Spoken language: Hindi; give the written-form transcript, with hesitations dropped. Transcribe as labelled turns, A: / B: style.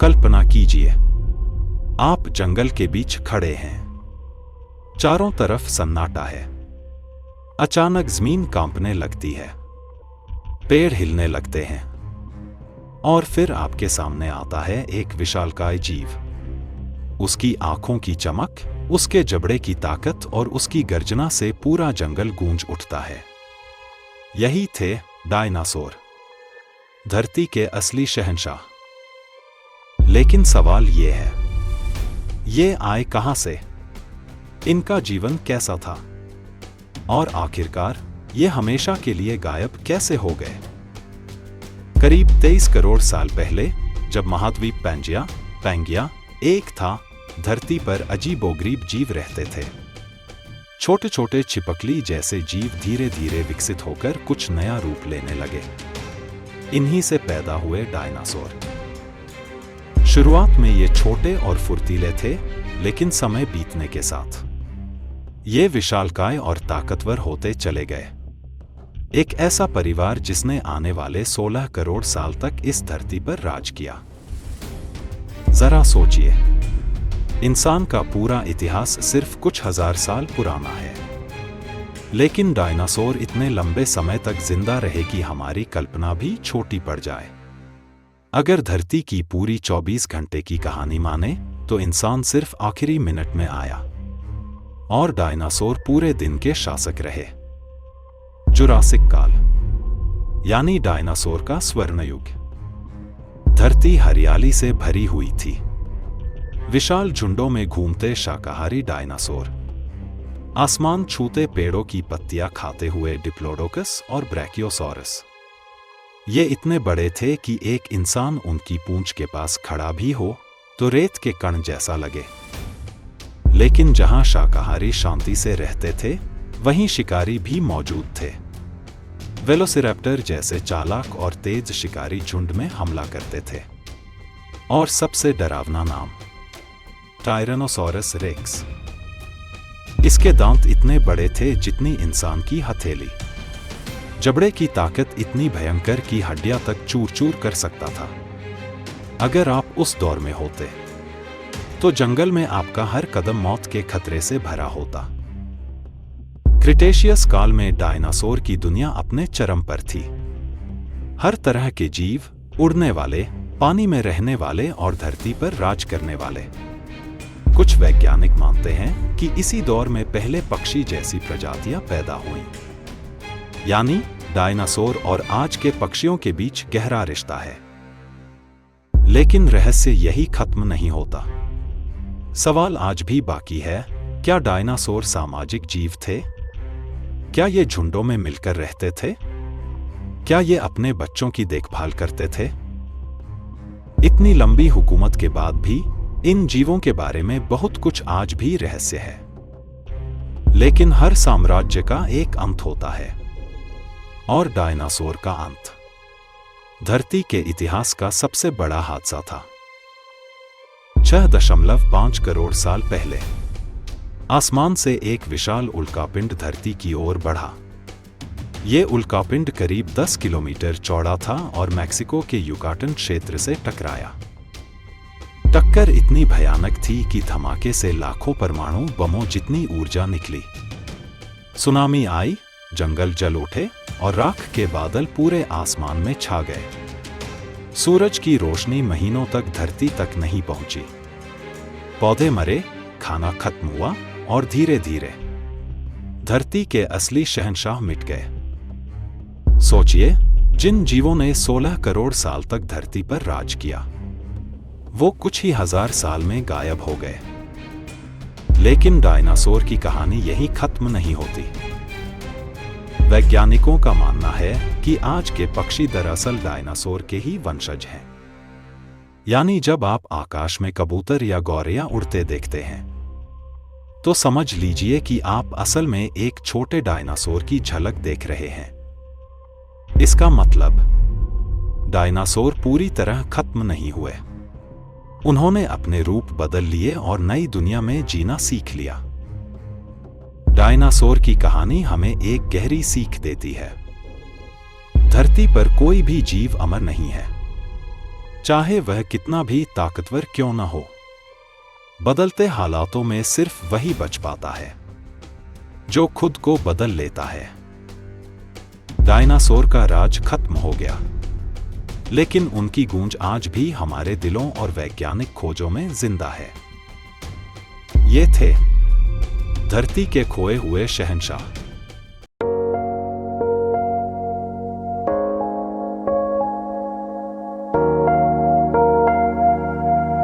A: कल्पना कीजिए, आप जंगल के बीच खड़े हैं। चारों तरफ सन्नाटा है। अचानक जमीन कांपने लगती है, पेड़ हिलने लगते हैं, और फिर आपके सामने आता है एक विशालकाय जीव। उसकी आंखों की चमक, उसके जबड़े की ताकत और उसकी गर्जना से पूरा जंगल गूंज उठता है। यही थे डायनासोर, धरती के असली शहंशाह। लेकिन सवाल ये है, ये आए कहां से? इनका जीवन कैसा था? और आखिरकार ये हमेशा के लिए गायब कैसे हो गए? करीब 23 करोड़ साल पहले, जब महाद्वीप पैंगिया एक था, धरती पर अजीबोगरीब जीव रहते थे। छोटे छोटे छिपकली जैसे जीव धीरे धीरे विकसित होकर कुछ नया रूप लेने लगे। इन्हीं से पैदा हुए डायनासोर। शुरुआत में ये छोटे और फुर्तीले थे, लेकिन समय बीतने के साथ ये विशालकाय और ताकतवर होते चले गए। एक ऐसा परिवार जिसने आने वाले 16 करोड़ साल तक इस धरती पर राज किया। जरा सोचिए, इंसान का पूरा इतिहास सिर्फ कुछ हजार साल पुराना है, लेकिन डायनासोर इतने लंबे समय तक जिंदा रहे कि हमारी कल्पना भी छोटी पड़ जाए। अगर धरती की पूरी 24 घंटे की कहानी माने, तो इंसान सिर्फ आखिरी मिनट में आया और डायनासोर पूरे दिन के शासक रहे। जुरासिक काल, यानी डायनासोर का स्वर्ण युग। धरती हरियाली से भरी हुई थी। विशाल झुंडों में घूमते शाकाहारी डायनासोर, आसमान छूते पेड़ों की पत्तियां खाते हुए डिप्लोडोकस और ब्रैकियोसॉरस। ये इतने बड़े थे कि एक इंसान उनकी पूंछ के पास खड़ा भी हो तो रेत के कण जैसा लगे। लेकिन जहां शाकाहारी शांति से रहते थे, वहीं शिकारी भी मौजूद थे। वेलोसिरैप्टर जैसे चालाक और तेज शिकारी झुंड में हमला करते थे। और सबसे डरावना नाम, टायरेनोसॉरस रेक्स। इसके दांत इतने बड़े थे जितनी इंसान की हथेली। जबड़े की ताकत इतनी भयंकर कि हड्डियां तक चूर चूर कर सकता था। अगर आप उस दौर में होते, तो जंगल में आपका हर कदम मौत के खतरे से भरा होता। क्रिटेशियस काल में डायनासोर की दुनिया अपने चरम पर थी। हर तरह के जीव, उड़ने वाले, पानी में रहने वाले और धरती पर राज करने वाले। कुछ वैज्ञानिक मानते हैं कि इसी दौर में पहले पक्षी जैसी प्रजातियां पैदा हुईं। यानी डायनासोर और आज के पक्षियों के बीच गहरा रिश्ता है। लेकिन रहस्य यही खत्म नहीं होता। सवाल आज भी बाकी है, क्या डायनासोर सामाजिक जीव थे? क्या ये झुंडों में मिलकर रहते थे? क्या ये अपने बच्चों की देखभाल करते थे? इतनी लंबी हुकूमत के बाद भी इन जीवों के बारे में बहुत कुछ आज भी रहस्य है। लेकिन हर साम्राज्य का एक अंत होता है, और डायनासोर का अंत धरती के इतिहास का सबसे बड़ा हादसा था। 6.5 करोड़ साल पहले आसमान से एक विशाल उल्कापिंड धरती की ओर बढ़ा। ये उल्कापिंड करीब 10 किलोमीटर चौड़ा था और मैक्सिको के युकाटन क्षेत्र से टकराया। टक्कर इतनी भयानक थी कि धमाके से लाखों परमाणु बमों जितनी ऊर्जा निकली। सुनामी आई, जंगल जल उठे और राख के बादल पूरे आसमान में छा गए। सूरज की रोशनी महीनों तक धरती तक नहीं पहुंची। पौधे मरे, खाना खत्म हुआ और धीरे धीरे धरती के असली शहंशाह मिट गए। सोचिए, जिन जीवों ने 16 करोड़ साल तक धरती पर राज किया, वो कुछ ही हजार साल में गायब हो गए। लेकिन डायनासोर की कहानी यही खत्म नहीं होती। वैज्ञानिकों का मानना है कि आज के पक्षी दरअसल डायनासोर के ही वंशज हैं। यानी जब आप आकाश में कबूतर या गौरैया उड़ते देखते हैं, तो समझ लीजिए कि आप असल में एक छोटे डायनासोर की झलक देख रहे हैं। इसका मतलब, डायनासोर पूरी तरह खत्म नहीं हुए। उन्होंने अपने रूप बदल लिए और नई दुनिया में जीना सीख लिया। डायनासोर की कहानी हमें एक गहरी सीख देती है। धरती पर कोई भी जीव अमर नहीं है। चाहे वह कितना भी ताकतवर क्यों न हो। बदलते हालातों में सिर्फ वही बच पाता है जो खुद को बदल लेता है। डायनासोर का राज खत्म हो गया, लेकिन उनकी गूंज आज भी हमारे दिलों और वैज्ञानिक खोजों में जिंदा है। ये थे धरती के खोए हुए शहंशाह।